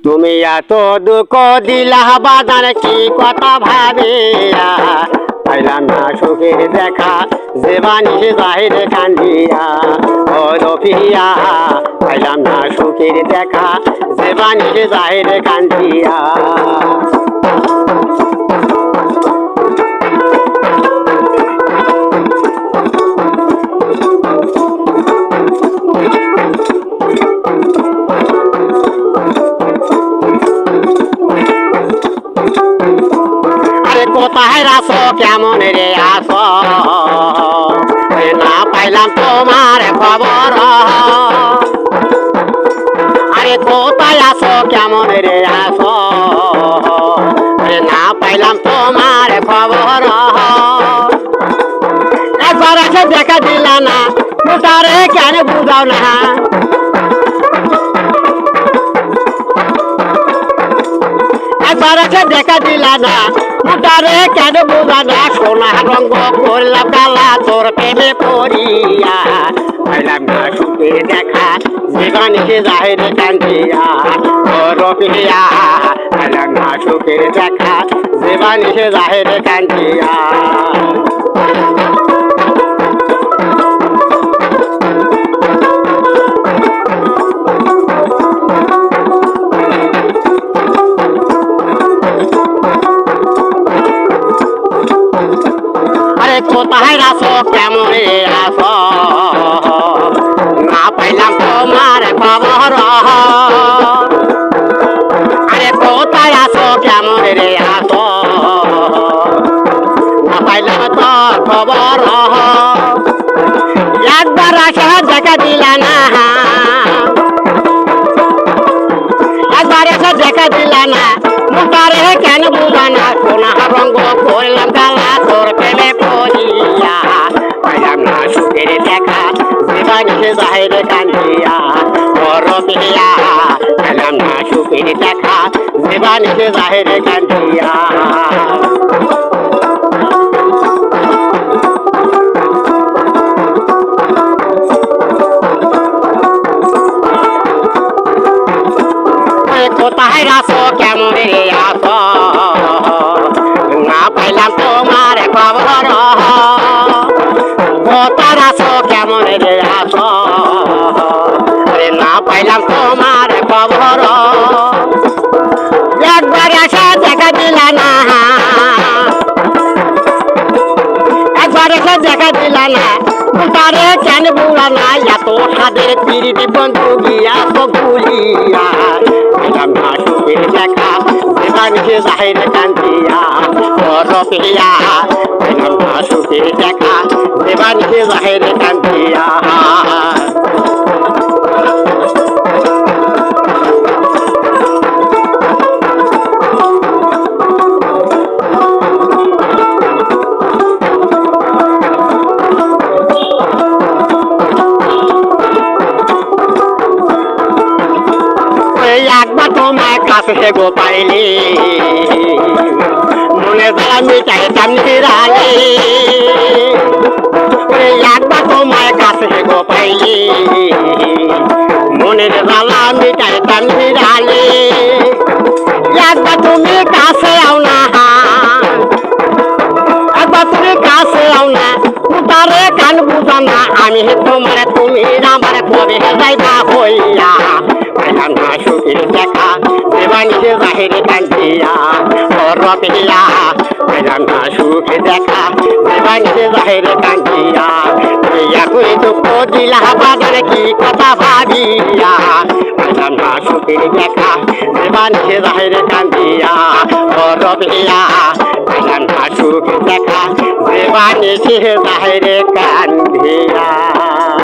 তুমি এত দুঃখ দিলা বাজার কি কথা ভাবিয়া পাইলাম না সুখের দেখা জীবানি বাহিরে কান্দিয়া ও রফিয়া পাইলাম না সুখের দেখা জীবানি বাহিরে কান্দিয়া কোথায় রাসো কেমন রে আসো না পাইলাম তোমার খবর আরে কোথায় আসো কেমন রে আসো না পাইলাম তোমার খবর একবার এসে দেখা দিল না মোটারে কেন বুঝাও না একবার এসে দেখা দিল না মোটারে কেন বুঝা না সোনা রঙ্গ করলাম কালা তোর প্রেমে পড়িয়া পাইলাম না সুখের দেখা জীবনকে জাহিরে কান্দিয়া ও রফিয়া পাইলাম না সুখের দেখা জীবনকে জাহিরে কান্দিয়া কোথায় আসো কেমন আসো না পাইলাম তোমার খবর আরে কোথায় আসো কেমন রে আসো না পাইলাম তোর খবর একবার আসা দেখা দিল না একবার এসে দেখা দিল না মোটারে কেন বুঝা না সোনা রঙ্গ করলাম কালা তোর প্রেমে পড়িয়া পাইলাম না সুখের দেখা জীবনকে জাহিরে কান্দিয়া ও রফিয়া পাইলাম না সুখের দেখা জীবনকে জাহিরে কান্দিয়া কোথায় আসো কেমন রে আসো না পাইলাম তোমার খবর কোথায় আসো কেমন রে আসো না পাইলাম তোমার খবর একবার আসা দেখা দিল না একবার এসে দেখা দিল না তারে কেন বুড়া না এত সাদের পিড়িটি বন্ধু গিয়া তো ভুলিয়া পাইলাম না সুখের দেখা জীবনকে জাহিরে কান্দিয়া ও রফিয়া পাইলাম না সুখের দেখা জীবনকে জাহিরে কান্দিয়া একবার তোমার কাছে গো পাইলি মনে জ্বালা মিটাইতাম নিরালি একবার তোমার কাছে গো পাইলি মনের জ্বালা মিটাইতাম নিরালি একবার তুমি কাছে আও না একবার তুমি কাছে আও না তারে কান বুঝা না আমি তোমার তুমি আমার কবে যাইবা হইয়া পাইলাম না সুখের দেখা জীবনকে জাহিরে কান্দিয়া ও রফিয়া পাইলাম না সুখের দেখা জীবনকে জাহিরে কান্দিয়া তুই দুঃখ দিলা বাজারে কি কথা ভাবিয়া পাইলাম না সুখের দেখা জীবনকে জাহিরে কান্দিয়া ও রফিয়া পাইলাম না সুখের দেখা জীবনকে জাহিরে কান্দিয়া।